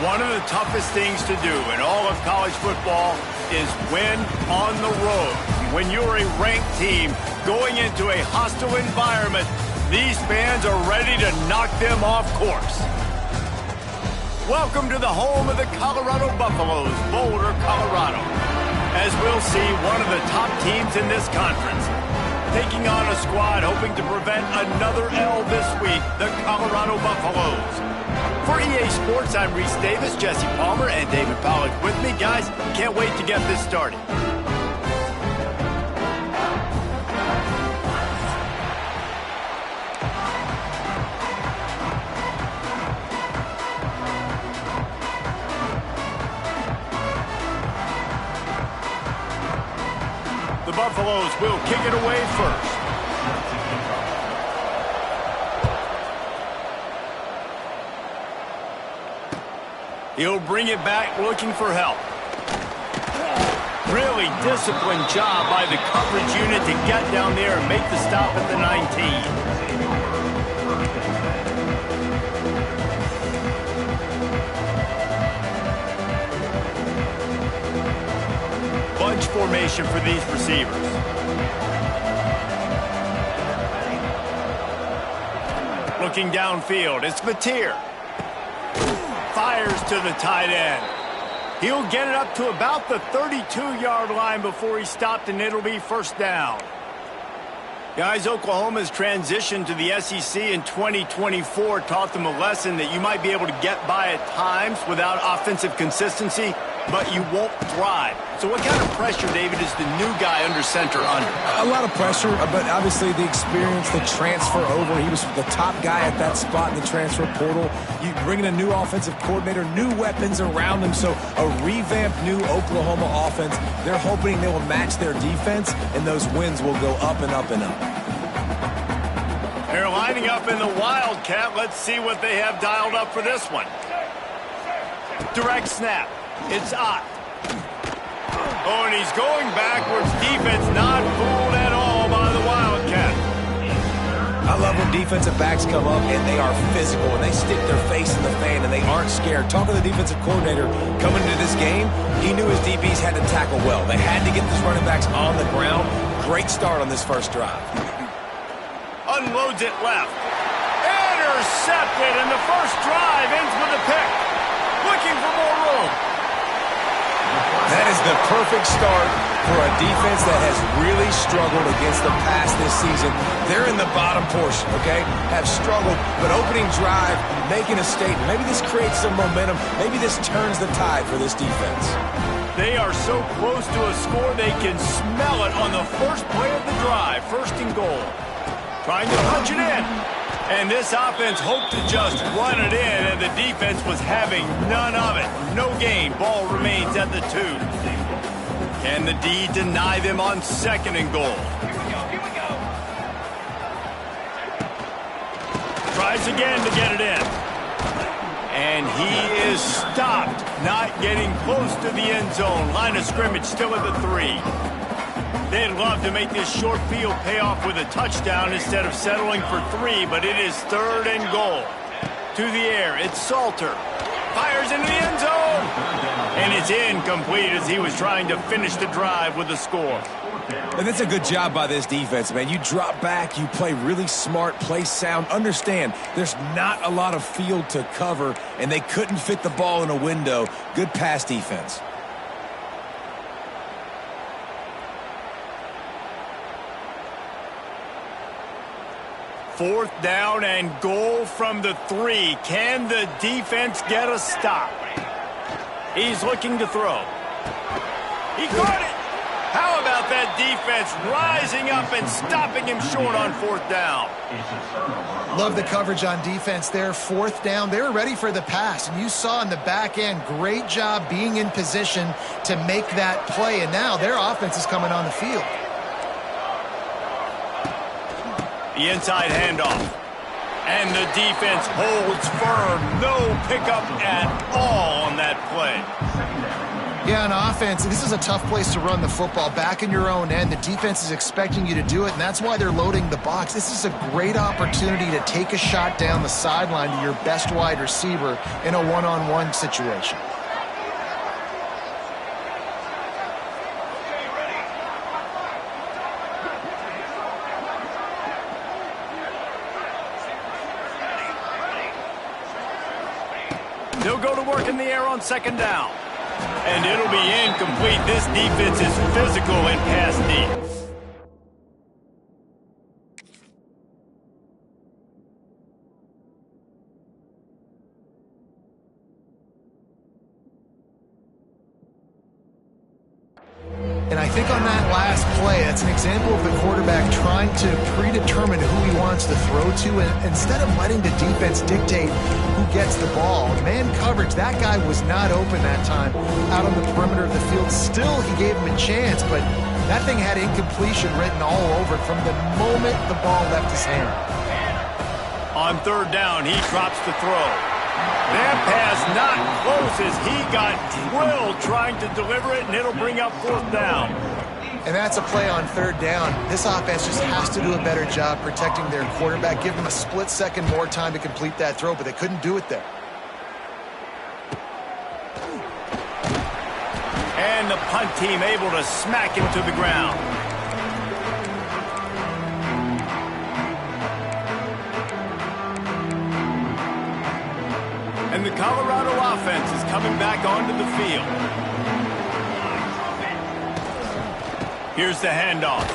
One of the toughest things to do in all of college football is win on the road. When you're a ranked team going into a hostile environment, these fans are ready to knock them off course. Welcome to the home of the Colorado Buffaloes, Boulder, Colorado. As we'll see, one of the top teams in this conference taking on a squad hoping to prevent another L this week, the Colorado Buffaloes. For EA Sports, I'm Reese Davis, Jesse Palmer, and David Pollack with me. Guys, can't wait to get this started. The Buffaloes will kick it away first. He'll bring it back looking for help. Really disciplined job by the coverage unit to get down there and make the stop at the 19. Bunch formation for these receivers. Looking downfield, it's Mateer. Fires to the tight end. He'll get it up to about the 32-yard line before he's stopped, and it'll be first down. Guys, Oklahoma's transition to the SEC in 2024 taught them a lesson that you might be able to get by at times without offensive consistency, but you won't thrive. So what kind of pressure, David, is the new guy under center under? A lot of pressure, but obviously the experience, the transfer over. He was the top guy at that spot in the transfer portal. You bring in a new offensive coordinator, new weapons around him, so a revamped new Oklahoma offense. They're hoping they will match their defense, and those wins will go up and up and up. They're lining up in the Wildcat. Let's see what they have dialed up for this one. Direct snap. It's Ott. Oh, and he's going backwards. Defense not fooled at all by the Wildcat. I love when defensive backs come up and they are physical and they stick their face in the fan and they aren't scared. Talking to the defensive coordinator coming into this game, he knew his DBs had to tackle well. They had to get these running backs on the ground. Great start on this first drive. Unloads it left. Intercepted, and the first drive ends with a pick. Looking for more room. That is the perfect start for a defense that has really struggled against the pass this season. They're in the bottom portion, okay? Have struggled, but opening drive, making a statement. Maybe this creates some momentum. Maybe this turns the tide for this defense. They are so close to a score they can smell it on the first play of the drive. First and goal. Trying to punch it in. And this offense hoped to just run it in, and the defense was having none of it. No gain. Ball remains at the 2. Can the D deny them on second and goal? Here we go. Tries again to get it in. And he is stopped, not getting close to the end zone. Line of scrimmage still at the 3. They'd love to make this short field pay off with a touchdown instead of settling for 3, but it is third and goal. To the air, it's Salter. Fires into the end zone. And it's incomplete as he was trying to finish the drive with a score. And that's a good job by this defense, man. You drop back, you play really smart, play sound. Understand, there's not a lot of field to cover, and they couldn't fit the ball in a window. Good pass defense. Fourth down and goal from the 3. Can the defense get a stop? He's looking to throw. He caught it. How about that defense rising up and stopping him short on fourth down? Love the coverage on defense there. Fourth down. They were ready for the pass, and you saw in the back end, great job being in position to make that play, and now their offense is coming on the field. The inside handoff. And the defense holds firm. No pickup at all on that play. Yeah, on offense, this is a tough place to run the football. Back in your own end, the defense is expecting you to do it, and that's why they're loading the box. This is a great opportunity to take a shot down the sideline to your best wide receiver in a one-on-one situation. They'll go to work in the air on second down. And it'll be incomplete. This defense is physical and pass deep. And I think on that last play, that's an example of the quarterback trying to predetermine who he wants to throw to, and instead of letting the defense dictate who gets the ball. Man coverage, that guy was not open that time out on the perimeter of the field. Still, he gave him a chance, but that thing had incompletion written all over it from the moment the ball left his hand. On third down, he drops the throw. That pass not close as he got drilled trying to deliver it, and it'll bring up fourth down. And that's a play on third down. This offense just has to do a better job protecting their quarterback. Give them a split second more time to complete that throw, but they couldn't do it there. And the punt team able to smack him to the ground. And the Colorado offense is coming back onto the field. Here's the handoff.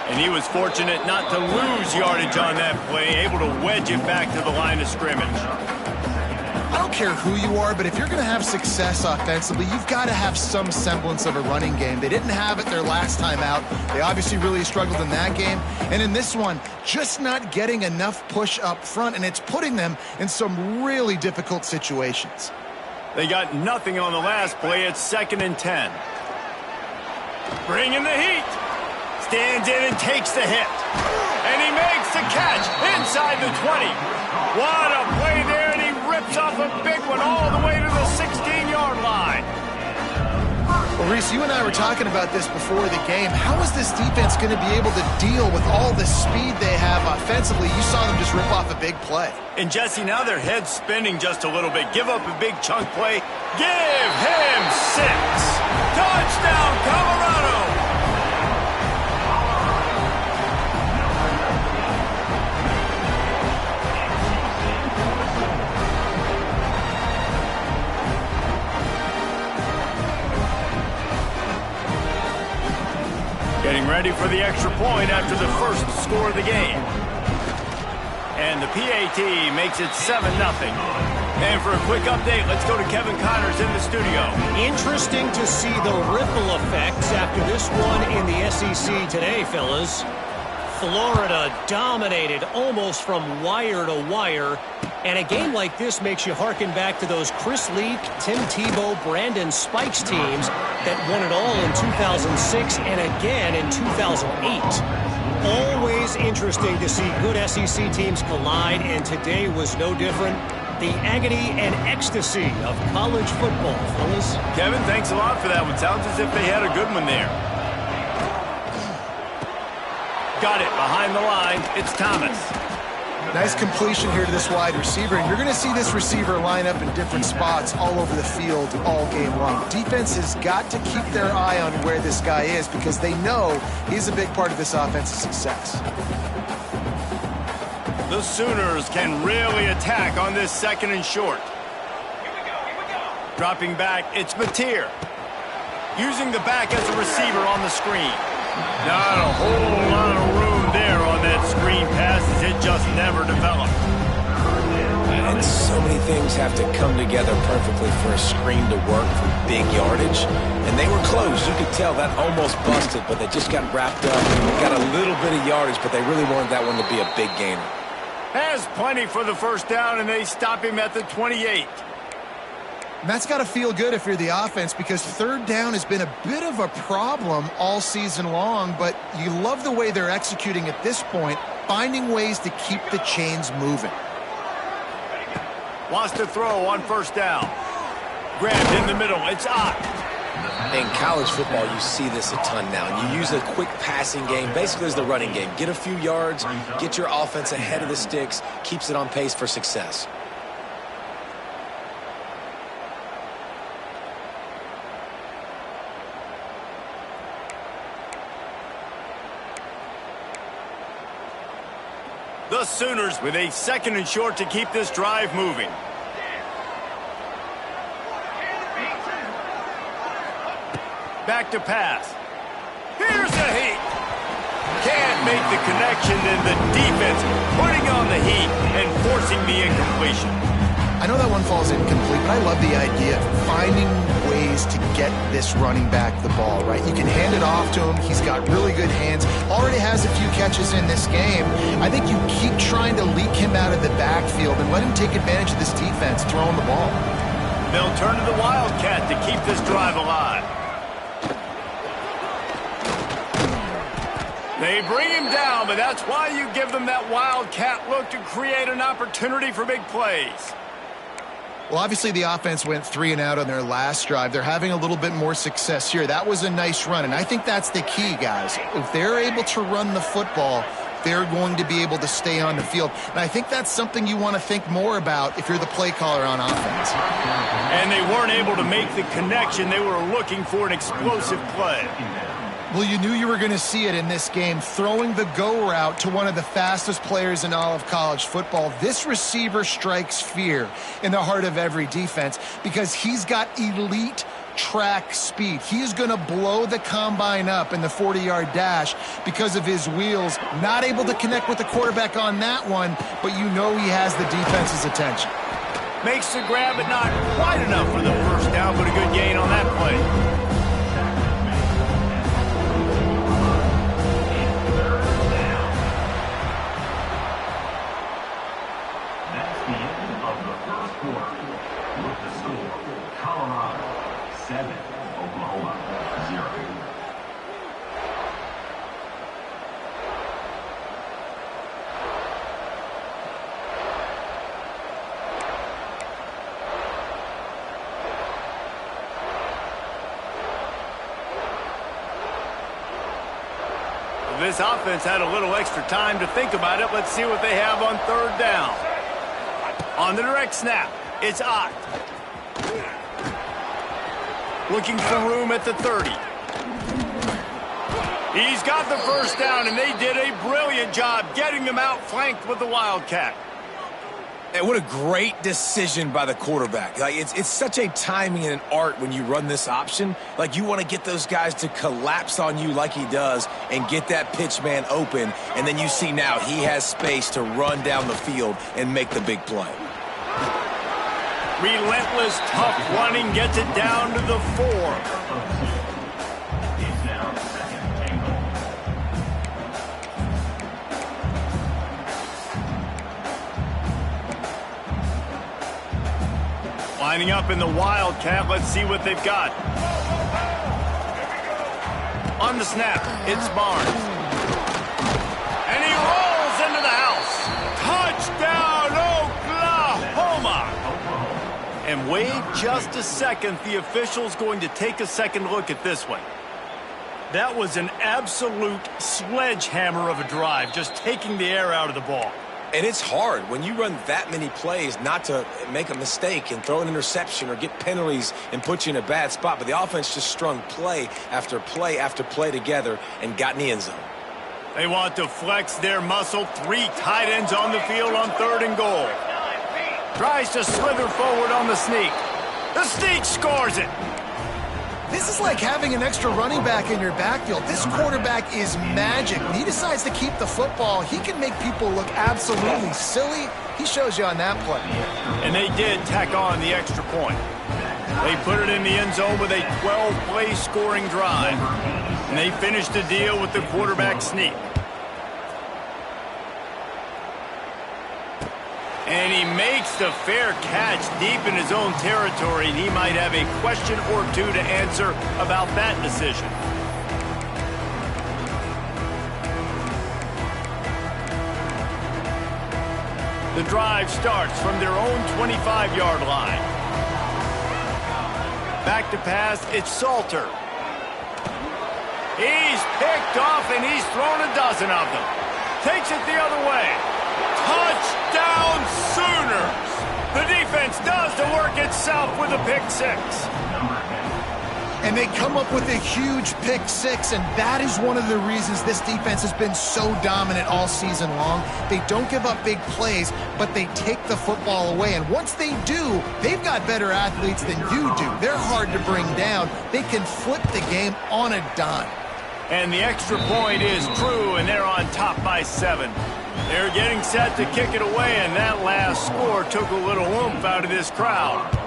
And he was fortunate not to lose yardage on that play, able to wedge it back to the line of scrimmage. I don't care who you are, but if you're going to have success offensively, you've got to have some semblance of a running game. They didn't have it their last time out. They obviously really struggled in that game. And in this one, just not getting enough push up front, and it's putting them in some really difficult situations. They got nothing on the last play. It's 2nd and 10. Bringing the heat. Stands in and takes the hit. And he makes the catch inside the 20. What a play there, and he rips off a big one all the way to the 16-yard line. Well, Reese, you and I were talking about this before the game. How is this defense going to be able to deal with all the speed they have offensively? You saw them just rip off a big play. And, Jesse, now their head's spinning just a little bit. Give up a big chunk play. Give him 6. Touchdown, Colorado! Getting ready for the extra point after the first score of the game. And the PAT makes it 7-0. And for a quick update, let's go to Kevin Connors in the studio. Interesting to see the ripple effects after this one in the SEC today, fellas. Florida dominated almost from wire to wire. And a game like this makes you harken back to those Chris Leak, Tim Tebow, Brandon Spikes teams that won it all in 2006 and again in 2008. Always interesting to see good SEC teams collide, and today was no different. The agony and ecstasy of college football, fellas. Kevin, thanks a lot for that one. Sounds as if they had a good one there. Got it behind the line. It's Thomas. Nice completion here to this wide receiver, and you're going to see this receiver line up in different spots all over the field all game long. Defense has got to keep their eye on where this guy is because they know he's a big part of this offense's success. The Sooners can really attack on this 2nd and short. Dropping back, it's Mateer. Using the back as a receiver on the screen. Not a whole lot of room there on that screen pass as it just never developed. And so many things have to come together perfectly for a screen to work for big yardage. And they were close. You could tell that almost busted, but they just got wrapped up. Got a little bit of yardage, but they really wanted that one to be a big gainer. Has plenty for the first down, and they stop him at the 28. And that's got to feel good if you're the offense because third down has been a bit of a problem all season long, but you love the way they're executing at this point, finding ways to keep the chains moving. Wants to throw on first down. grabbed in the middle. It's Ott. In college football, you see this a ton now. And you use a quick passing game, basically as the running game. Get a few yards, get your offense ahead of the sticks, keeps it on pace for success. The Sooners with a 2nd and short to keep this drive moving. Back to pass. Here's the heat. Can't make the connection, and the defense putting on the heat and forcing the incompletion. I know that one falls incomplete, but I love the idea of finding ways to get this running back the ball, right? You can hand it off to him. He's got really good hands. Already has a few catches in this game. I think you keep trying to leak him out of the backfield and let him take advantage of this defense throwing the ball. They'll turn to the Wildcat to keep this drive alive. They bring him down, but that's why you give them that Wildcat look to create an opportunity for big plays. Well, obviously the offense went 3 and out on their last drive. They're having a little bit more success here. That was a nice run, and I think that's the key, guys. If they're able to run the football, they're going to be able to stay on the field. And I think that's something you want to think more about if you're the play caller on offense. And they weren't able to make the connection. They were looking for an explosive play. Well, you knew you were going to see it in this game, throwing the go route to one of the fastest players in all of college football. This receiver strikes fear in the heart of every defense because he's got elite track speed. He's going to blow the combine up in the 40-yard dash because of his wheels. Not able to connect with the quarterback on that one, but you know he has the defense's attention. Makes the grab, but not quite enough for the first down, but a good gain on that play. This offense had a little extra time to think about it. Let's see what they have on 3rd down. On the direct snap, it's Ott. Looking for room at the 30. He's got the first down, and they did a brilliant job getting them outflanked with the Wildcat. And what a great decision by the quarterback. Like it's such a timing and an art when you run this option. Like you want to get those guys to collapse on you like he does and get that pitch man open. And then you see now he has space to run down the field and make the big play. Relentless, tough running gets it down to the 4. Lining up in the Wildcat. Let's see what they've got. On the snap, it's Barnes. And he rolls into the house. Touchdown, Oklahoma! And wait just a second. The official's going to take a second look at this one. That was an absolute sledgehammer of a drive, just taking the air out of the ball. And it's hard when you run that many plays not to make a mistake and throw an interception or get penalties and put you in a bad spot. But the offense just strung play after play after play together and got in the end zone. They want to flex their muscle. 3 tight ends on the field on 3rd and goal. Tries to slither forward on the sneak. The sneak scores it. This is like having an extra running back in your backfield. This quarterback is magic. When he decides to keep the football, he can make people look absolutely silly. He shows you on that play. And they did tack on the extra point. They put it in the end zone with a 12-play scoring drive. And they finished the deal with the quarterback sneak. And he makes the fair catch deep in his own territory. And he might have a question or two to answer about that decision. The drive starts from their own 25-yard line. Back to pass, it's Salter. He's picked off, and he's thrown a dozen of them. Takes it the other way. Touchdown Sooners! The defense does the work itself with a pick six. And they come up with a huge pick six, and that is one of the reasons this defense has been so dominant all season long. They don't give up big plays, but they take the football away. And once they do, they've got better athletes than you do. They're hard to bring down. They can flip the game on a dime. And the extra point is true, and they're on top by 7. They're getting set to kick it away, and that last score took a little oomph out of this crowd.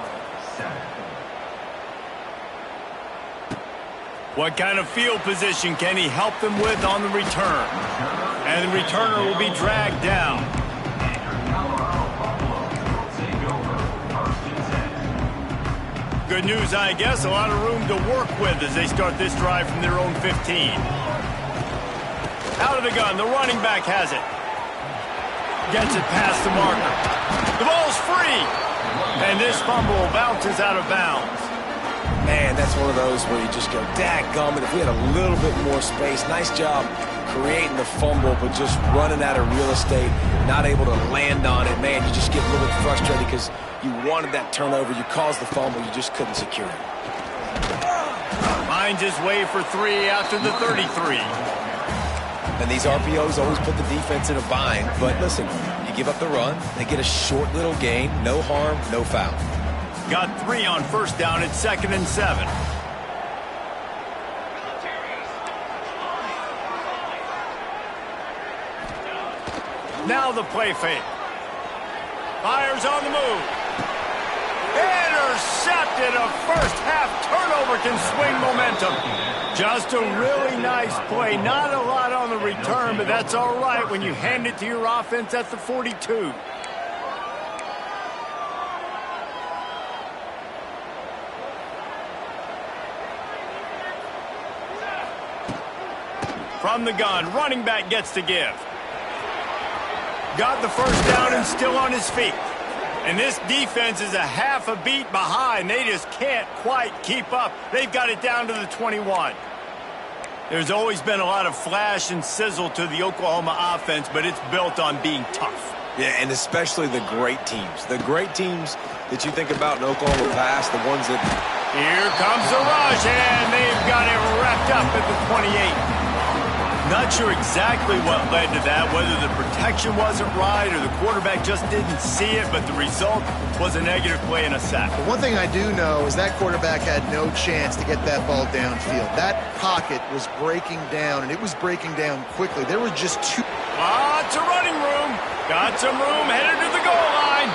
What kind of field position can he help them with on the return? And the returner will be dragged down. Good news, I guess. A lot of room to work with as they start this drive from their own 15. Out of the gun, the running back has it. Gets it past the marker. The ball's free. And this fumble bounces out of bounds. Man, that's one of those where you just go, dadgummit, if we had a little bit more space. Nice job creating the fumble, but just running out of real estate, not able to land on it. Man, you just get a little bit frustrated because you wanted that turnover. You caused the fumble. You just couldn't secure it. Finds his way for 3 after the 33. And these RPOs always put the defense in a bind. But listen, you give up the run, they get a short little gain, no harm, no foul. Got 3 on first down at 2nd and 7. Now the play fake. Fires on the move. Intercepted. A first half turnover can swing momentum. Just a really nice play. Not a lot on the return, but that's all right when you hand it to your offense at the 42. From the gun, running back gets to give. Got the first down and still on his feet. And this defense is a half a beat behind. They just can't quite keep up. They've got it down to the 21. There's always been a lot of flash and sizzle to the Oklahoma offense, but it's built on being tough. Yeah, and especially the great teams. The great teams that you think about in Oklahoma past, the ones that... Here comes the rush, and they've got it wrapped up at the 28. Not sure exactly what led to that, whether the protection wasn't right or the quarterback just didn't see it, but the result was a negative play and a sack. But one thing I do know is that quarterback had no chance to get that ball downfield. That pocket was breaking down, and it was breaking down quickly. There were just 2... Lots of running room. Got some room headed to the goal line.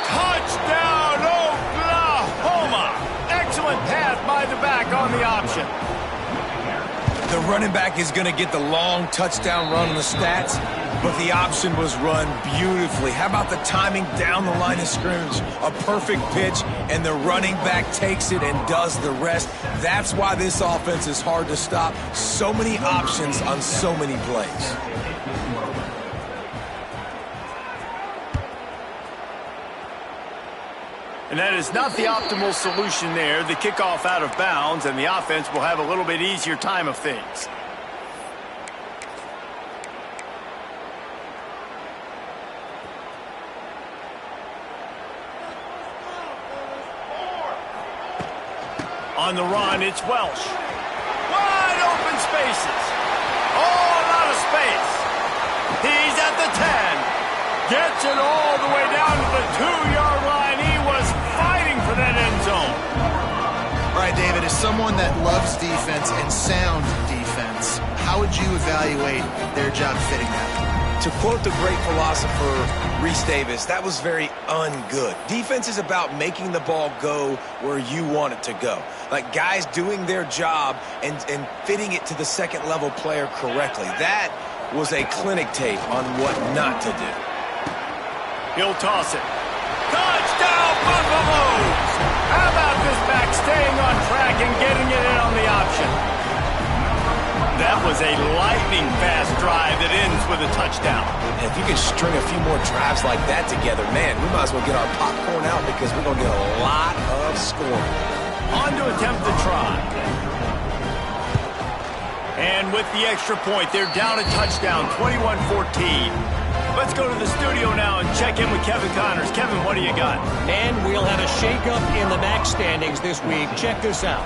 Touchdown, Oklahoma. Excellent pass by the back on the option. The running back is going to get the long touchdown run on the stats, but the option was run beautifully. How about the timing down the line of scrimmage? A perfect pitch, and the running back takes it and does the rest. That's why this offense is hard to stop. So many options on so many plays. And that is not the optimal solution there. The kickoff out of bounds, and the offense will have a little bit easier time of things. On the run, it's Welsh. Wide open spaces. Oh, a lot of space. He's at the 10. Gets it all the way down to the 2-yard line. He was fighting for that end zone. All right, David, as someone that loves defense and sound defense, how would you evaluate their job fitting that? To quote the great philosopher Reese Davis, that was very ungood. Defense is about making the ball go where you want it to go. Like guys doing their job and fitting it to the second-level player correctly. That was a clinic tape on what not to do. He'll toss it. Touchdown, Buffaloes! How about this back staying on track and getting it in on the option? That was a lightning-fast drive that ends with a touchdown. And if you can string a few more drives like that together, man, we might as well get our popcorn out because we're going to get a lot of scoring. On to attempt the try. And with the extra point, they're down a touchdown, 21-14. Let's go to the studio now and check in with Kevin Connors. Kevin, what do you got? And we'll have a shakeup in the MAC standings this week. Check this out.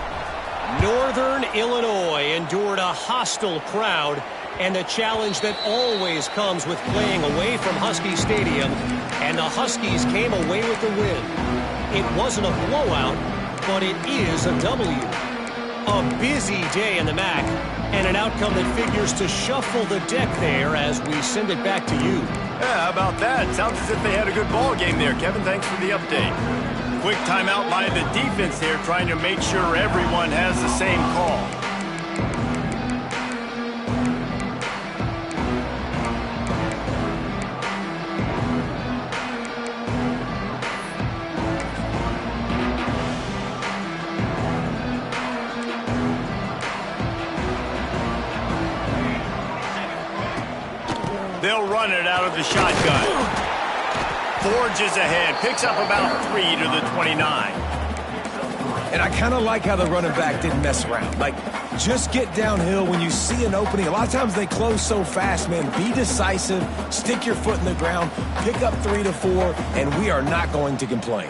Northern Illinois endured a hostile crowd and the challenge that always comes with playing away from Husky Stadium, and the Huskies came away with the win. It wasn't a blowout, but it is a W. A busy day in the MAC, and an outcome that figures to shuffle the deck there as we send it back to you. Yeah, how about that? Sounds as if they had a good ball game there. Kevin, thanks for the update. Quick timeout by the defense there, trying to make sure everyone has the same call. They'll run it out of the shotgun. Forges ahead, picks up about 3 to the 29. And I kind of like how the running back didn't mess around. Like, just get downhill when you see an opening. A lot of times they close so fast, man. Be decisive, stick your foot in the ground, pick up 3 to 4, and we are not going to complain.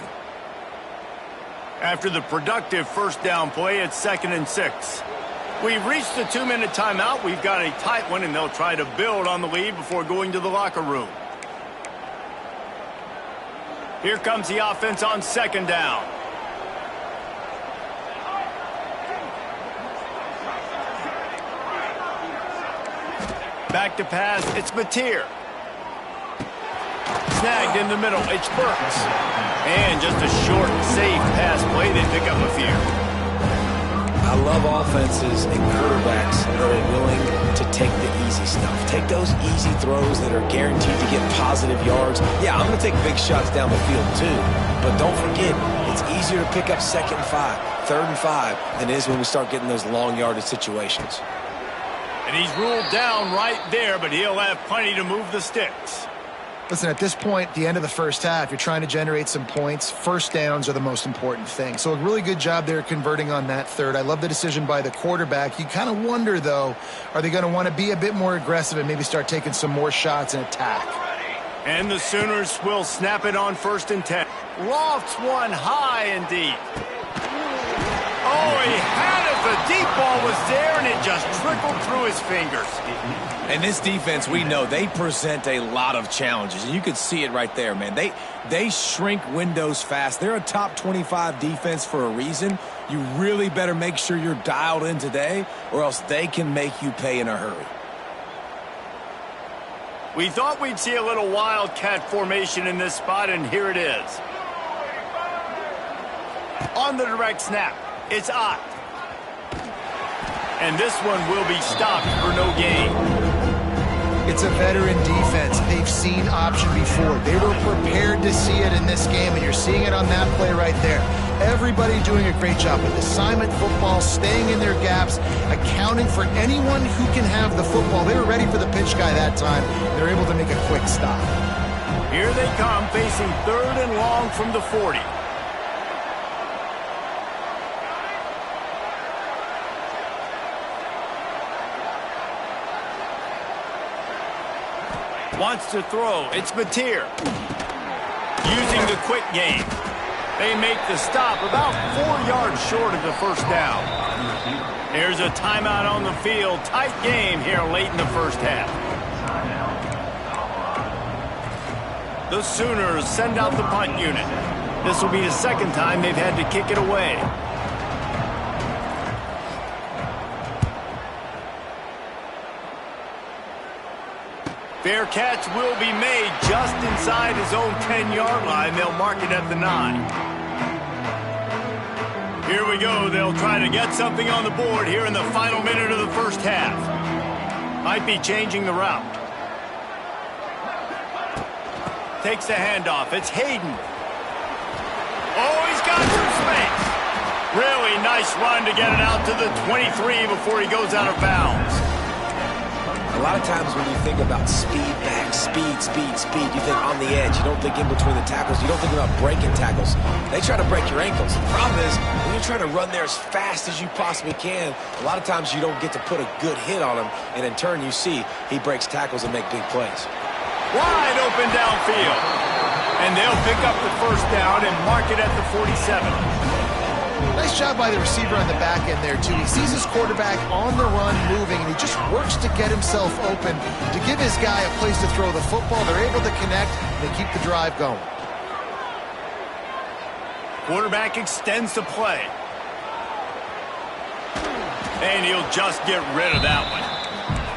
After the productive first down play, it's 2nd and 6. We've reached the 2-minute timeout. We've got a tight one, and they'll try to build on the lead before going to the locker room. Here comes the offense on 2nd down. Back to pass, it's Mateer. Snagged in the middle, it's Burks. And just a short, safe pass play, they pick up a few. I love offenses and quarterbacks that are willing to take the easy stuff. Take those easy throws that are guaranteed to get positive yards. Yeah, I'm going to take big shots down the field too. But don't forget, it's easier to pick up 2nd and 5, 3rd and 5 than it is when we start getting those long yardage situations. And he's ruled down right there, but he'll have plenty to move the sticks. Listen, at this point, at the end of the first half, you're trying to generate some points. First downs are the most important thing. So a really good job there converting on that third. I love the decision by the quarterback. You kind of wonder, though, are they going to want to be a bit more aggressive and maybe start taking some more shots and attack? And the Sooners will snap it on 1st and 10. Lofts one high and deep. Oh, he had it. The deep ball was there, and it just trickled through his fingers. And this defense, we know, they present a lot of challenges. And you could see it right there, man. They shrink windows fast. They're a top 25 defense for a reason. You really better make sure you're dialed in today, or else they can make you pay in a hurry. We thought we'd see a little wildcat formation in this spot, and here it is. On the direct snap, it's Ott. And this one will be stopped for no gain. It's a veteran defense. They've seen option before. They were prepared to see it in this game, and you're seeing it on that play right there. Everybody doing a great job with assignment football, staying in their gaps, accounting for anyone who can have the football. They were ready for the pitch guy that time. They're able to make a quick stop. Here they come, facing 3rd and long from the 40. Wants to throw. It's Mateer. Using the quick game. They make the stop about 4 yards short of the first down. There's a timeout on the field. Tight game here late in the first half. The Sooners send out the punt unit. This will be the 2nd time they've had to kick it away. Fair catch will be made just inside his own 10-yard line. They'll mark it at the 9. Here we go. They'll try to get something on the board here in the final minute of the first half. Might be changing the route. Takes the handoff. It's Hayden. Oh, he's got some space. Really nice run to get it out to the 23 before he goes out of bounds. A lot of times when you think about speed backs, speed, speed, speed. You think on the edge. You don't think in between the tackles. You don't think about breaking tackles. They try to break your ankles. The problem is, when you're trying to run there as fast as you possibly can, a lot of times you don't get to put a good hit on him, and in turn you see he breaks tackles and make big plays. Wide open downfield. And they'll pick up the first down and mark it at the 47. Nice job by the receiver on the back end there, too. He sees his quarterback on the run moving, and he just works to get himself open to give his guy a place to throw the football. They're able to connect. They keep the drive going. Quarterback extends the play. And he'll just get rid of that one.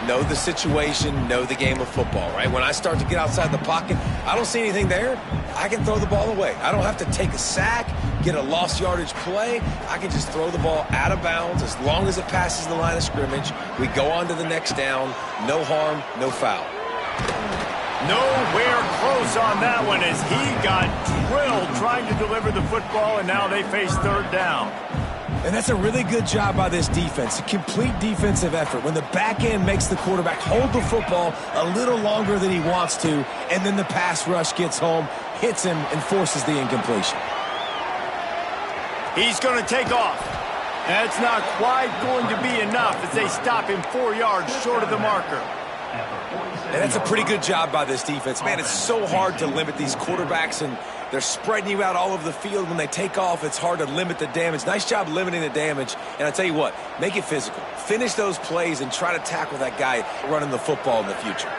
Know the situation, know the game of football, right? When I start to get outside the pocket, I don't see anything there, I can throw the ball away. I don't have to take a sack, get a lost yardage play. I can just throw the ball out of bounds as long as it passes the line of scrimmage. We go on to the next down. No harm, no foul. Nowhere close on that one as he got drilled trying to deliver the football, and now they face third down. And that's a really good job by this defense, a complete defensive effort. When the back end makes the quarterback hold the football a little longer than he wants to, and then the pass rush gets home, hits him, and forces the incompletion. He's going to take off. That's not quite going to be enough as they stop him 4 yards short of the marker. And that's a pretty good job by this defense. Man, it's so hard to limit these quarterbacks, and they're spreading you out all over the field. When they take off, it's hard to limit the damage. Nice job limiting the damage. And I tell you what, make it physical. Finish those plays and try to tackle that guy running the football in the future.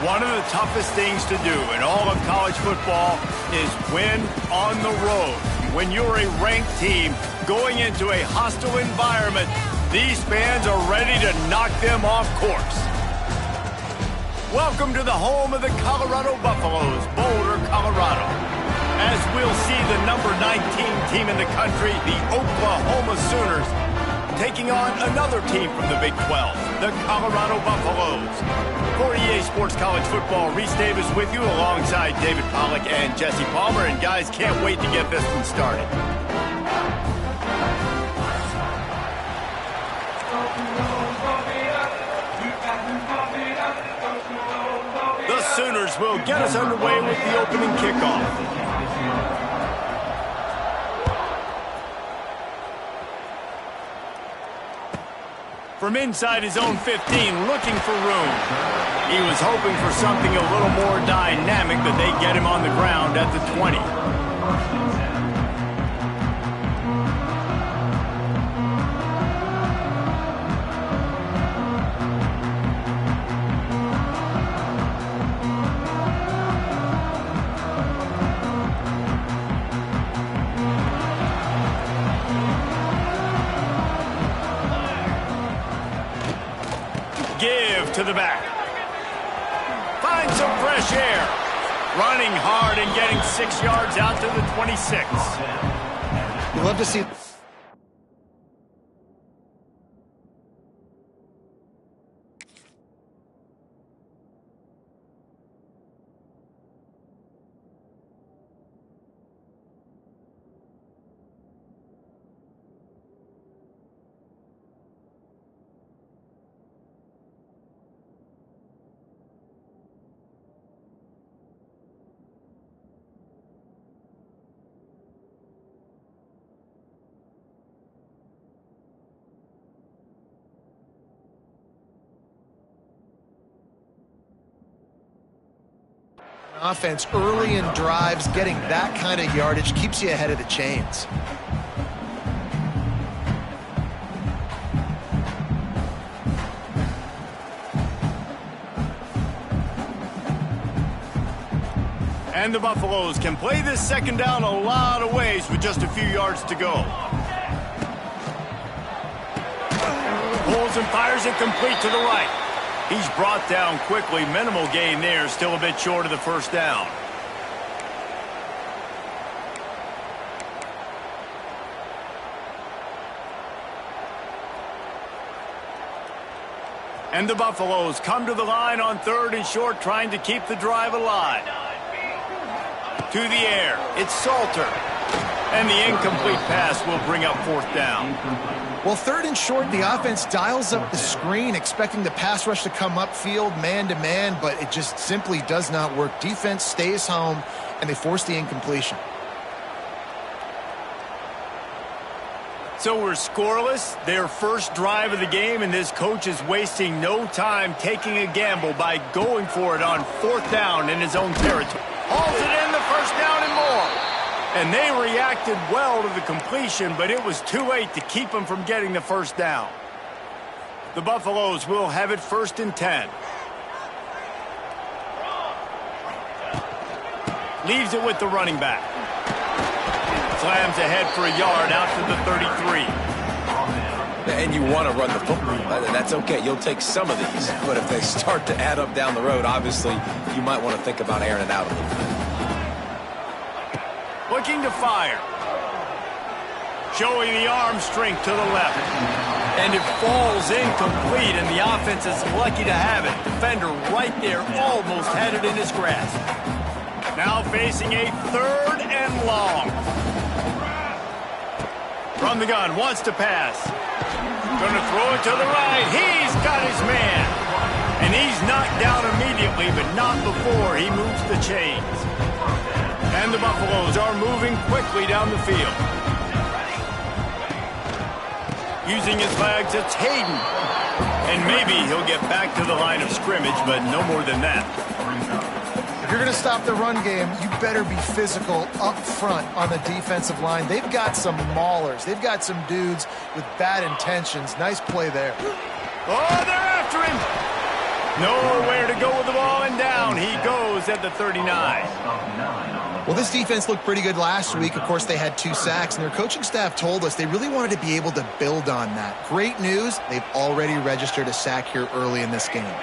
One of the toughest things to do in all of college football is win on the road. When you're a ranked team, going into a hostile environment. These fans are ready to knock them off course. Welcome to the home of the Colorado Buffaloes, Boulder, Colorado. As we'll see the number 19 team in the country, the Oklahoma Sooners, taking on another team from the Big 12, the Colorado Buffaloes. For EA Sports College Football, Reese Davis with you alongside David Pollack and Jesse Palmer. And guys, can't wait to get this one started. The Sooners will get us underway with the opening kickoff. From inside his own 15, looking for room. He was hoping for something a little more dynamic, but they get him on the ground at the 20. Give to the back. Find some fresh air. Running hard and getting 6 yards out to the 26. You love to see... Offense early in drives, getting that kind of yardage keeps you ahead of the chains. And the Buffaloes can play this second down a lot of ways with just a few yards to go. Pulls and fires it complete to the right. He's brought down quickly. Minimal gain there. Still a bit short of the first down. And the Buffaloes come to the line on 3rd and short, trying to keep the drive alive. To the air. It's Salter. And the incomplete pass will bring up 4th down. Well, 3rd and short, the offense dials up the screen, expecting the pass rush to come upfield, man-to-man, but it just simply does not work. Defense stays home, and they force the incompletion. So we're scoreless, their first drive of the game, and this coach is wasting no time taking a gamble by going for it on 4th down in his own territory. Hauls it in, the first down and more. And they reacted well to the completion, but it was too late to keep them from getting the first down. The Buffaloes will have it 1st and 10. Leaves it with the running back. Slams ahead for a yard out to the 33. And you want to run the football. That's okay. You'll take some of these. But if they start to add up down the road, obviously, you might want to think about airing it out a little bit. Looking to fire. Showing the arm strength to the left. And it falls incomplete, and the offense is lucky to have it. Defender right there almost had it in his grasp. Now facing a 3rd and long. From the gun, wants to pass. Gonna throw it to the right. He's got his man. And he's knocked down immediately, but not before he moves the chains. And the Buffaloes are moving quickly down the field. Using his legs, it's Hayden. And maybe he'll get back to the line of scrimmage, but no more than that. If you're going to stop the run game, you better be physical up front on the defensive line. They've got some maulers. They've got some dudes with bad intentions. Nice play there. Oh, they're after him. Nowhere to go with the ball, and down he goes at the 39. Well, this defense looked pretty good last week. Of course, they had 2 sacks, and their coaching staff told us they really wanted to be able to build on that. Great news, they've already registered a sack here early in this game.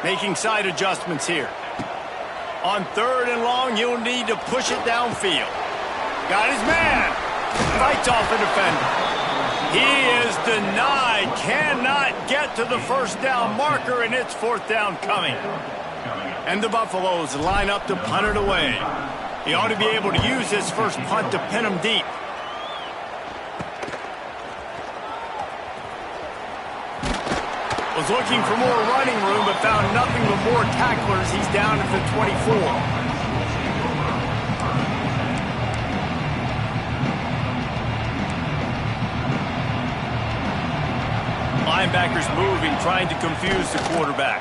Making side adjustments here. On 3rd and long, you'll need to push it downfield. Got his man. Fights off a defender. He is denied. Cannot get to the first down marker, and it's 4th down coming. And the Buffaloes line up to punt it away. He ought to be able to use his first punt to pin him deep. Was looking for more running room, but found nothing but more tacklers. He's down at the 24. Linebackers moving, trying to confuse the quarterback.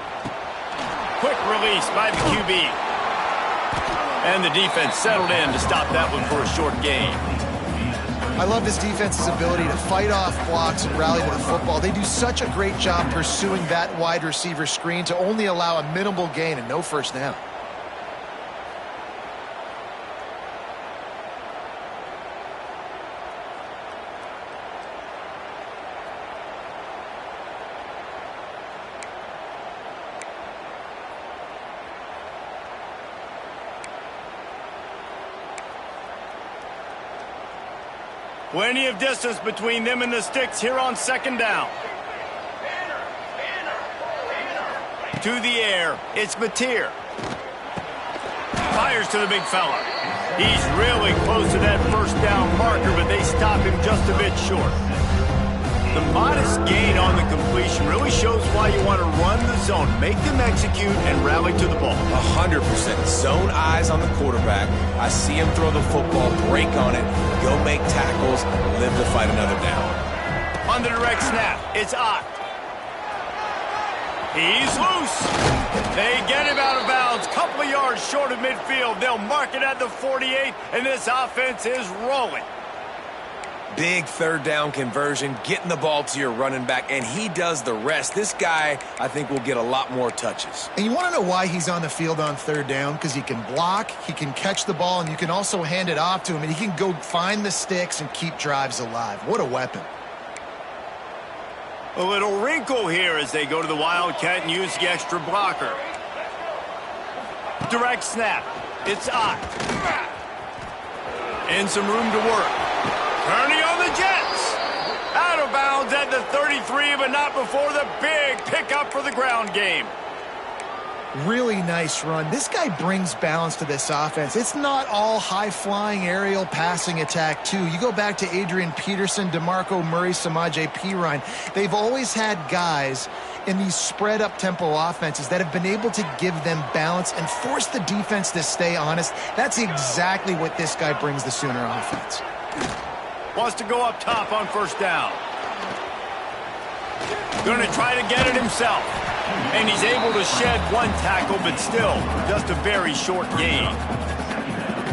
Quick release by the QB. And the defense settled in to stop that one for a short gain. I love this defense's ability to fight off blocks and rally to the football. They do such a great job pursuing that wide receiver screen to only allow a minimal gain and no first down. Plenty of distance between them and the sticks here on 2nd down. To the air, it's Mateer. Fires to the big fella. He's really close to that first down marker, but they stop him just a bit short. The modest gain on the completion really shows why you want to run the zone, make them execute, and rally to the ball. 100%. Zone eyes on the quarterback. I see him throw the football, break on it, go make tackles, live to fight another down. On the direct snap, it's Ott. He's loose. They get him out of bounds. Couple of yards short of midfield. They'll mark it at the 48, and this offense is rolling. Big 3rd down conversion, getting the ball to your running back, and he does the rest. This guy, I think, will get a lot more touches. And you want to know why he's on the field on 3rd down? Because he can block, he can catch the ball, and you can also hand it off to him, and he can go find the sticks and keep drives alive. What a weapon. A little wrinkle here as they go to the Wildcat and use the extra blocker. Direct snap. It's Ott. And some room to work. Turning on the Jets. Out of bounds at the 33, but not before the big pickup for the ground game. Really nice run. This guy brings balance to this offense. It's not all high-flying aerial passing attack, too. You go back to Adrian Peterson, DeMarco Murray, Samaje Perine. They've always had guys in these spread-up tempo offenses that have been able to give them balance and force the defense to stay honest. That's exactly what this guy brings the Sooner offense. Wants to go up top on 1st down. Going to try to get it himself. And he's able to shed 1 tackle, but still just a very short gain.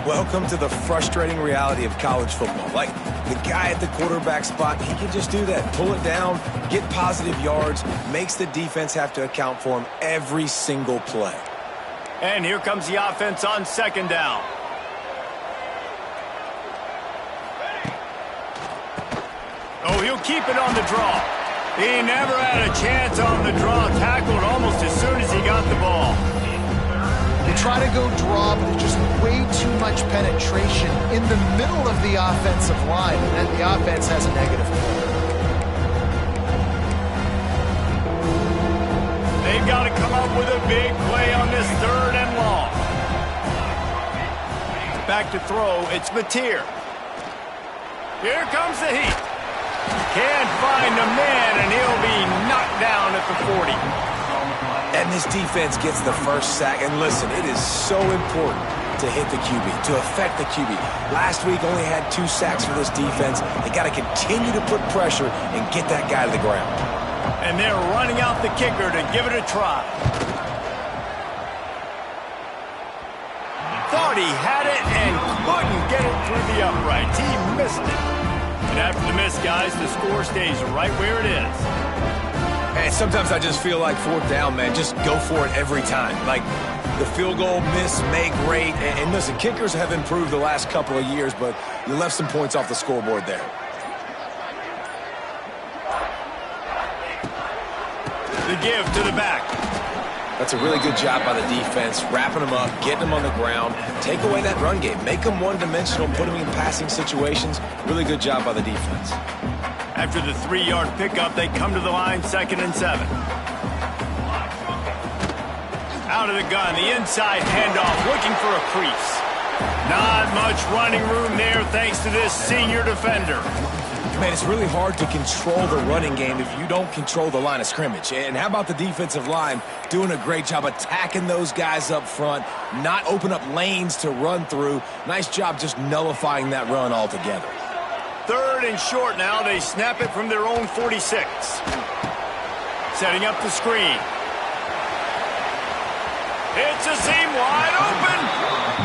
Welcome to the frustrating reality of college football. Like, the guy at the quarterback spot, he can just do that. Pull it down, get positive yards, makes the defense have to account for him every single play. And here comes the offense on 2nd down. Oh, he'll keep it on the draw. He never had a chance on the draw. Tackled almost as soon as he got the ball. They try to go draw, but there's just way too much penetration in the middle of the offensive line, and then the offense has a negative play. They've got to come up with a big play on this 3rd and long. Back to throw, it's Mateer. Here comes the heat. Can't find a man, and he'll be knocked down at the 40. And this defense gets the first sack. And listen, it is so important to hit the QB, to affect the QB. Last week only had 2 sacks for this defense. They got to continue to put pressure and get that guy to the ground. And they're running out the kicker to give it a try. Thought he had it and couldn't get it through the uprights. He missed it. And after the miss, guys, the score stays right where it is. And sometimes I just feel like 4th down, man, just go for it every time. Like, the field goal miss make rate. And listen, kickers have improved the last couple of years, but you left some points off the scoreboard there. The give to the back. That's a really good job by the defense, wrapping them up, getting them on the ground, take away that run game, make them one-dimensional, put them in passing situations. Really good job by the defense. After the 3-yard pickup, they come to the line, 2nd and 7. Out of the gun, the inside handoff, looking for a crease. Not much running room there thanks to this senior defender. Man, it's really hard to control the running game if you don't control the line of scrimmage. And how about the defensive line doing a great job attacking those guys up front, not open up lanes to run through. Nice job just nullifying that run altogether. 3rd and short now. They snap it from their own 46. Setting up the screen. It's a seam wide open.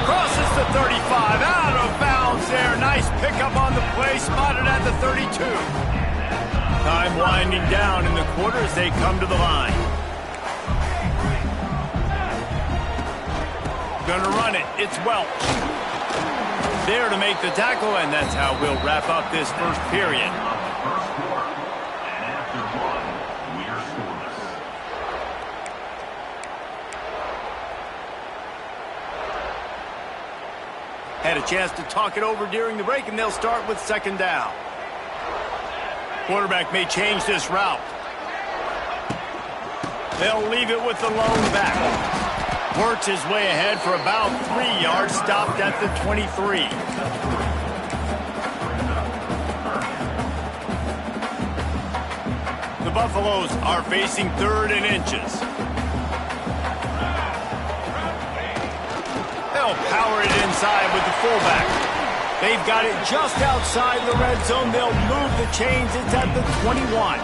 Crosses the 35. Out of bounds there. Nice pickup on the play. Spotted at the 32. Time winding down in the quarter as they come to the line. Gonna run it. It's Welch. There to make the tackle, and that's how we'll wrap up this first period. Had a chance to talk it over during the break, and they'll start with 2nd down. Quarterback may change this route. They'll leave it with the lone back. Works his way ahead for about 3 yards, stopped at the 23. The Buffaloes are facing 3rd and inches. They'll power it inside with the fullback. They've got it just outside the red zone. They'll move the chains. It's at the 21.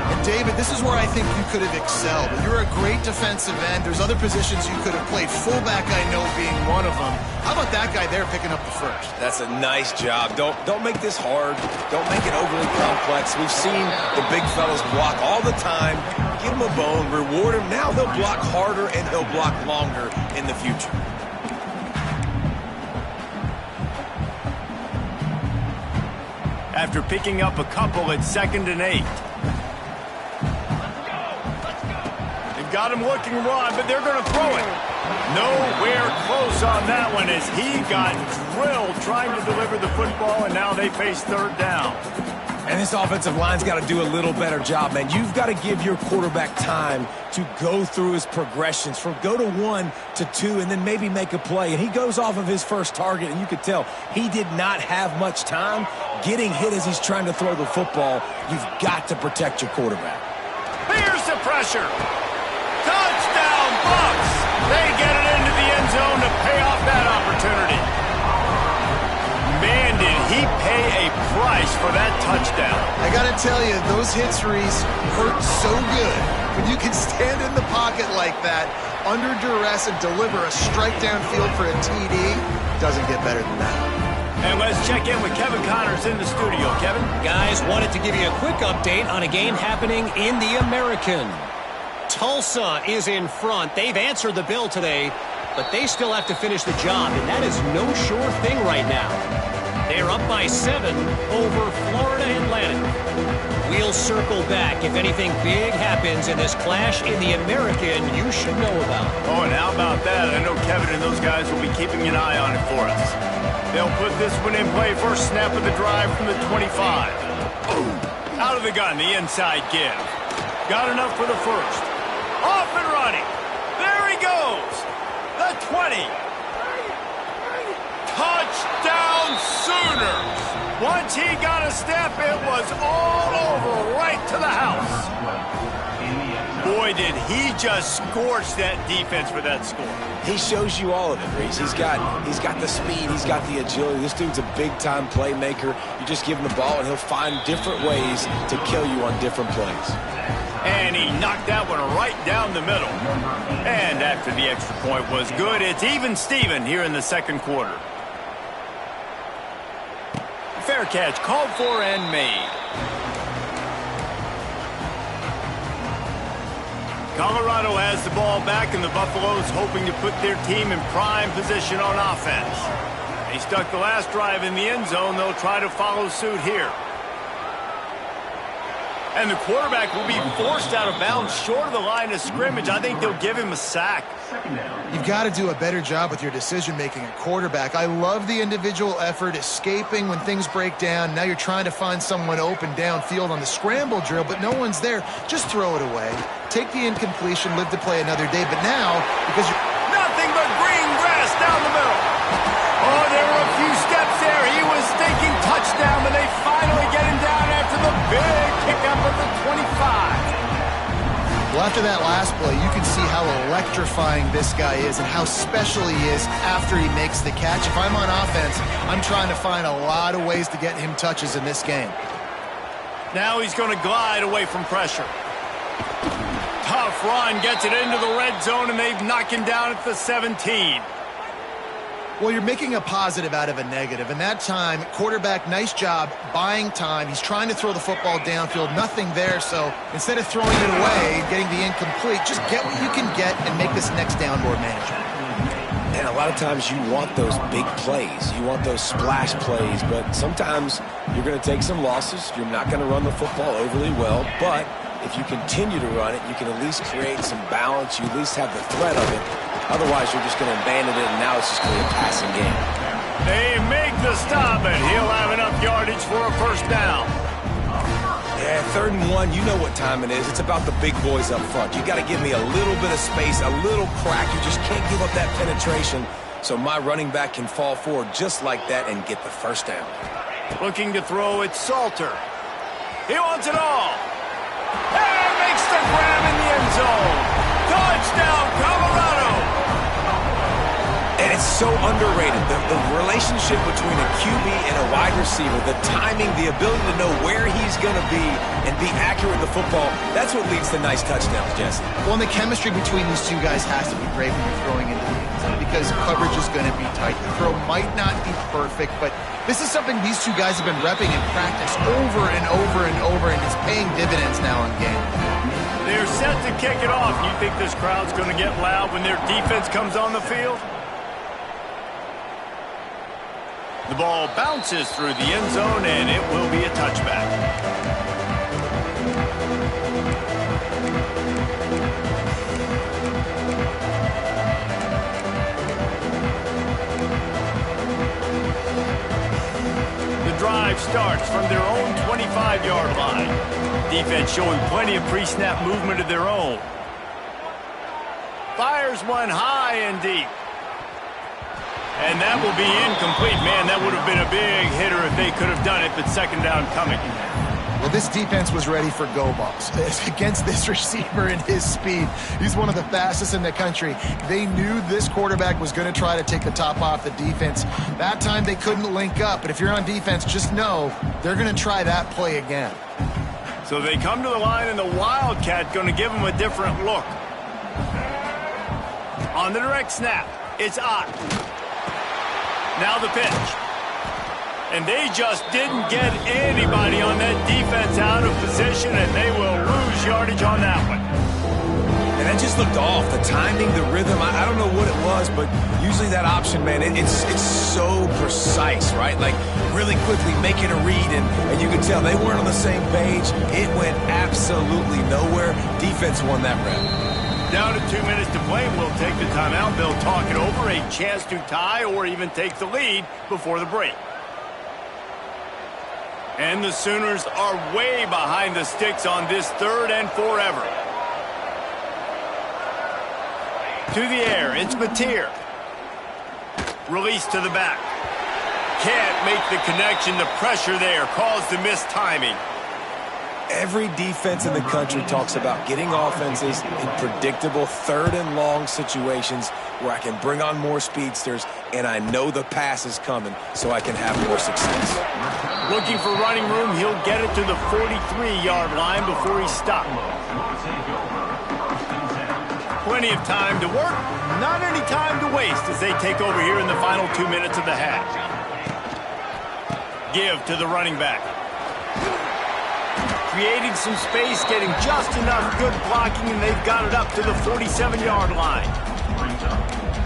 And David, this is where I think you could have excelled. You're a great defensive end. There's other positions you could have played. Fullback, I know, being one of them. How about that guy there picking up the first? That's a nice job. Don't make this hard. Don't make it overly complex. We've seen the big fellas block all the time. Give him a bone, reward him. Now he'll block harder and he'll block longer in the future. After picking up a couple at 2nd and 8. They've got him looking run, but they're going to throw it. Nowhere close on that one as he got drilled trying to deliver the football, and now they face 3rd down. And this offensive line's got to do a little better job, man. You've got to give your quarterback time to go through his progressions from go to 1 to 2 and then maybe make a play. And he goes off of his first target, and you could tell he did not have much time getting hit as he's trying to throw the football. You've got to protect your quarterback. Here's the pressure. Touchdown, Bucs. They get it into the end zone to pay off that opportunity. Man, did he pay a price for that touchdown. I got to tell you, those hits, Reese, hurt so good. When you can stand in the pocket like that, under duress, and deliver a strike downfield for a TD, doesn't get better than that. And let's check in with Kevin Connors in the studio. Kevin? Guys, wanted to give you a quick update on a game happening in the American. Tulsa is in front. They've answered the bell today, but they still have to finish the job, and that is no sure thing right now. They're up by 7 over Florida Atlantic. We'll circle back if anything big happens in this clash in the American you should know about. Oh, and how about that? I know Kevin and those guys will be keeping an eye on it for us. They'll put this one in play. First snap of the drive from the 25. Out of the gun, the inside give. Got enough for the first. Off and running. There he goes. The 20. Touchdown Sooners. Once he got a step, it was all over right to the house. Boy, did he just scorch that defense for that score. He shows you all of it, Reese. He's got the speed. He's got the agility. This dude's a big-time playmaker. You just give him the ball, and he'll find different ways to kill you on different plays. And he knocked that one right down the middle. And after the extra point was good, it's even Steven here in the second quarter. Fair catch called for and made. Colorado has the ball back, and the Buffaloes hoping to put their team in prime position on offense. They stuck the last drive in the end zone. They'll try to follow suit here. And the quarterback will be forced out of bounds short of the line of scrimmage. I think they'll give him a sack. You've got to do a better job with your decision-making at quarterback. I love the individual effort, escaping when things break down. Now you're trying to find someone open downfield on the scramble drill, but no one's there. Just throw it away. Take the incompletion, live to play another day. But now, because you're... Nothing but green grass down the middle. Oh, there were a few steps there. He was thinking touchdown, but they finally get him down after the big pickup at the 25. Well, after that last play, you can see how electrifying this guy is and how special he is after he makes the catch. If I'm on offense, I'm trying to find a lot of ways to get him touches in this game. Now he's going to glide away from pressure. Tough run, gets it into the red zone, and they've knocked him down at the 17. Well, you're making a positive out of a negative. And that time, quarterback, nice job buying time. He's trying to throw the football downfield. Nothing there. So instead of throwing it away, getting the incomplete, just get what you can get and make this next down more manageable. And a lot of times you want those big plays. You want those splash plays. But sometimes you're going to take some losses. You're not going to run the football overly well. But if you continue to run it, you can at least create some balance. You at least have the threat of it. Otherwise, you're just going to abandon it, and now it's just going to be a passing game. They make the stop, and he'll have enough yardage for a first down. Yeah, 3rd and 1, you know what time it is. It's about the big boys up front. You got to give me a little bit of space, a little crack. You just can't give up that penetration, so my running back can fall forward just like that and get the first down. Looking to throw, it's Salter. He wants it all. And makes the grab in the end zone. Touchdown, Colorado. And it's so underrated. The relationship between a QB and a wide receiver, the timing, the ability to know where he's going to be and be accurate with the football, that's what leads to nice touchdowns, Jesse. Well, and the chemistry between these two guys has to be great when you're throwing into the end zone because coverage is going to be tight. The throw might not be perfect, but this is something these two guys have been repping in practice over and over and over, and it's paying dividends now in game. They're set to kick it off. You think this crowd's going to get loud when their defense comes on the field? The ball bounces through the end zone, and it will be a touchback. The drive starts from their own 25-yard line. Defense showing plenty of pre-snap movement of their own. Fires one high and deep. And that will be incomplete. Man, that would have been a big hitter if they could have done it, but second down coming. Well, this defense was ready for go balls against this receiver and his speed. He's one of the fastest in the country. They knew this quarterback was going to try to take the top off the defense. That time they couldn't link up, but if you're on defense, just know they're going to try that play again. So they come to the line, and the Wildcat going to give them a different look. On the direct snap, it's Ott. Now the pitch. And they just didn't get anybody on that defense out of position, and they will lose yardage on that one. And that just looked off. The timing, the rhythm, I don't know what it was, but usually that option, man, it's so precise, right? Like really quickly making a read, and you could tell they weren't on the same page. It went absolutely nowhere. Defense won that round. Down to 2 minutes to play. We'll take the timeout. They'll talk it over, a chance to tie or even take the lead before the break. And the Sooners are way behind the sticks on this 3rd and forever. To the air, it's Mateer. Release to the back. Can't make the connection. The pressure there caused the missed timing. Every defense in the country talks about getting offenses in predictable 3rd and long situations where I can bring on more speedsters and I know the pass is coming so I can have more success. Looking for running room, he'll get it to the 43-yard line before he's stopped. Plenty of time to work, not any time to waste as they take over here in the final 2 minutes of the half. Give to the running back. creating some space, getting just enough good blocking, and they've got it up to the 47-yard line.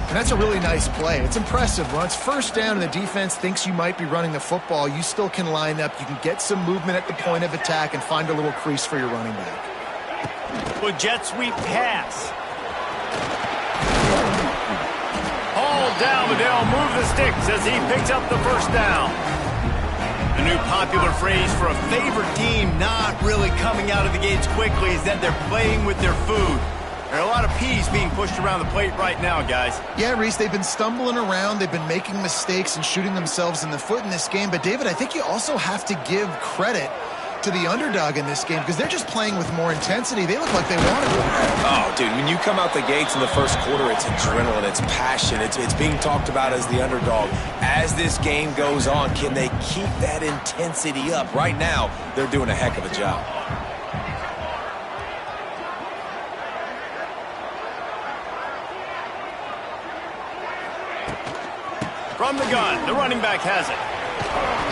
And that's a really nice play. It's impressive. When it's first down and the defense thinks you might be running the football, you still can line up. You can get some movement at the point of attack and find a little crease for your running back. Well, jet sweep pass. Hauled down, but they'll move the sticks as he picks up the first down. The new popular phrase for a favorite team not really coming out of the gates quickly is that they're playing with their food. There are a lot of peas being pushed around the plate right now, guys. Yeah, Reese, they've been stumbling around. They've been making mistakes and shooting themselves in the foot in this game. But, David, I think you also have to give credit to the underdog in this game because they're just playing with more intensity. They look like they want to. Oh, dude, when you come out the gates in the first quarter, it's adrenaline, it's passion, it's being talked about as the underdog. As this game goes on, can they keep that intensity up? Right now, they're doing a heck of a job. From the gun, the running back has it.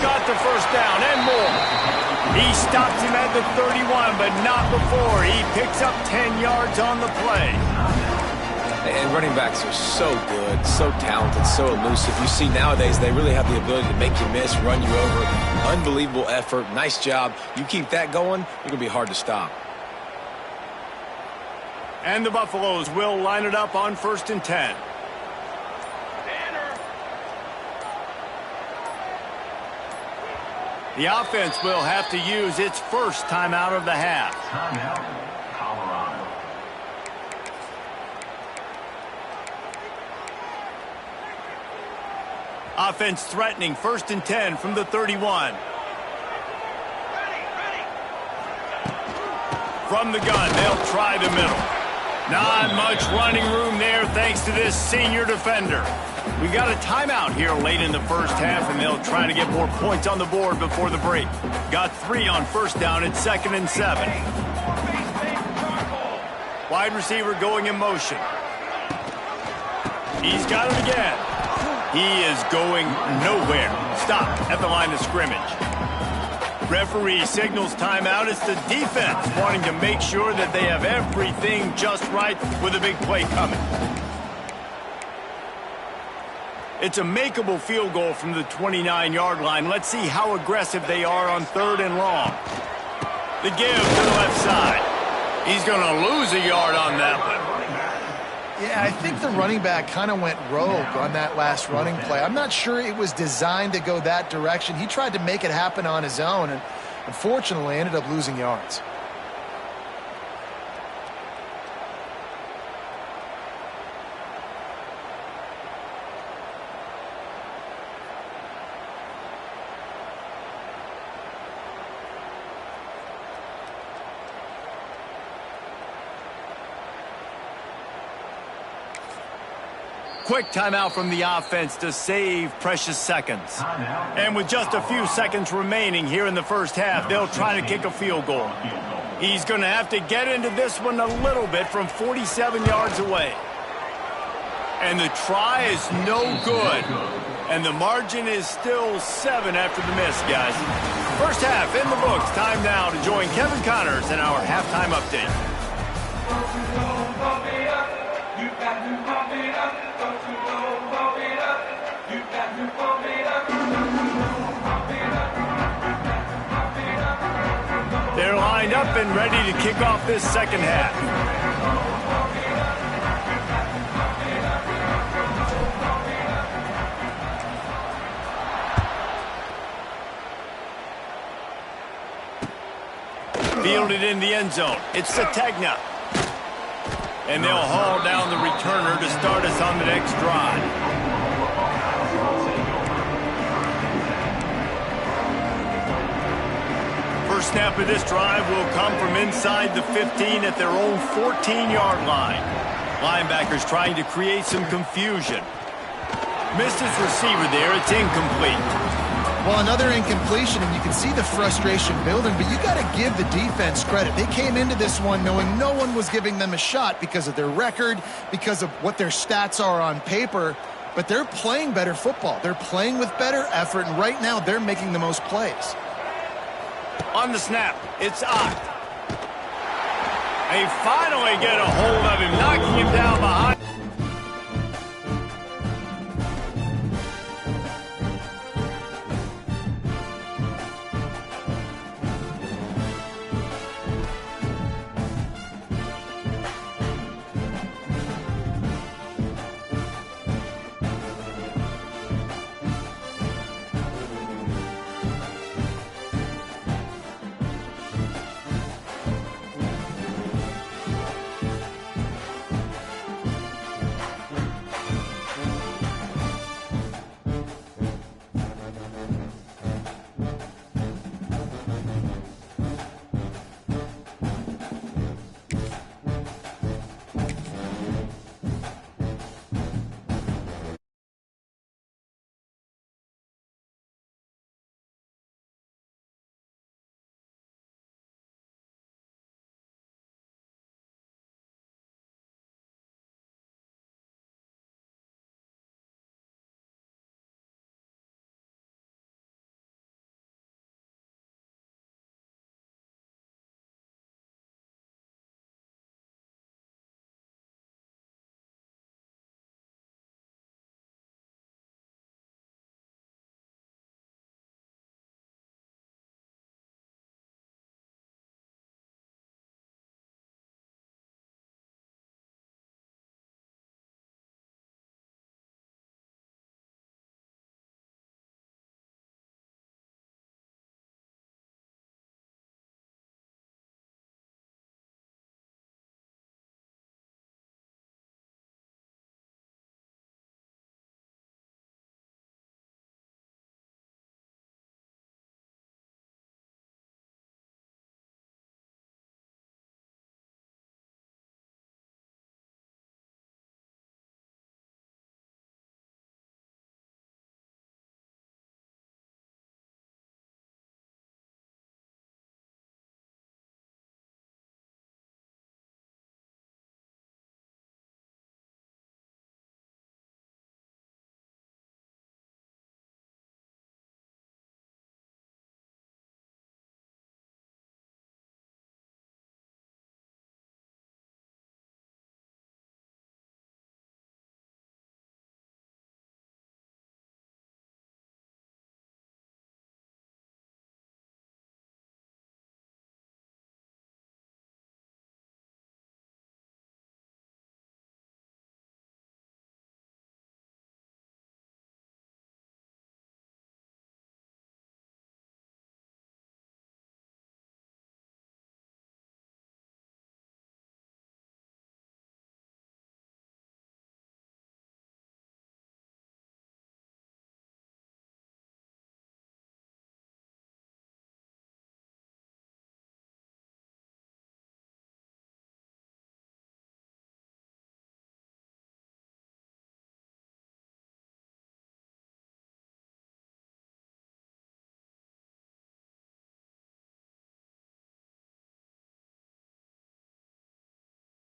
Got the first down and more. He stops him at the 31, but not before. He picks up 10 yards on the play. And running backs are so good, so talented, so elusive. You see nowadays they really have the ability to make you miss, run you over. Unbelievable effort. Nice job. You keep that going, you're going to be hard to stop. And the Buffaloes will line it up on 1st and 10. The offense will have to use its first timeout of the half. Timeout, Colorado. Offense threatening 1st and 10 from the 31. From the gun, they'll try the middle. Not much running room there thanks to this senior defender. We got a timeout here late in the first half, and they'll try to get more points on the board before the break. Got 3 on first down at 2nd and 7. Wide receiver going in motion. He's got it again. He is going nowhere. Stop at the line of scrimmage. Referee signals timeout. It's the defense wanting to make sure that they have everything just right with a big play coming. It's a makeable field goal from the 29-yard line. Let's see how aggressive they are on 3rd and long. The give to the left side. He's going to lose a yard on that one. Yeah, I think the running back kind of went rogue on that last running play. I'm not sure it was designed to go that direction. He tried to make it happen on his own and unfortunately ended up losing yards. Quick timeout from the offense to save precious seconds. And with just a few seconds remaining here in the first half, they'll try to kick a field goal. He's going to have to get into this one a little bit from 47 yards away. And the try is no good. And the margin is still 7 after the miss, guys. First half in the books. Time now to join Kevin Connors in our halftime update. They're lined up and ready to kick off this second half. Fielded in the end zone. It's Sategna. And they'll haul down the returner to start us on the next drive. First snap of this drive will come from inside the 15 at their own 14-yard line. Linebackers trying to create some confusion. Missed his receiver there. It's incomplete. Well, another incompletion, and you can see the frustration building, but you got to give the defense credit. They came into this one knowing no one was giving them a shot because of their record, because of what their stats are on paper, but they're playing better football. They're playing with better effort, and right now they're making the most plays. On the snap, it's Ott. They finally get a hold of him, knocking him down behind.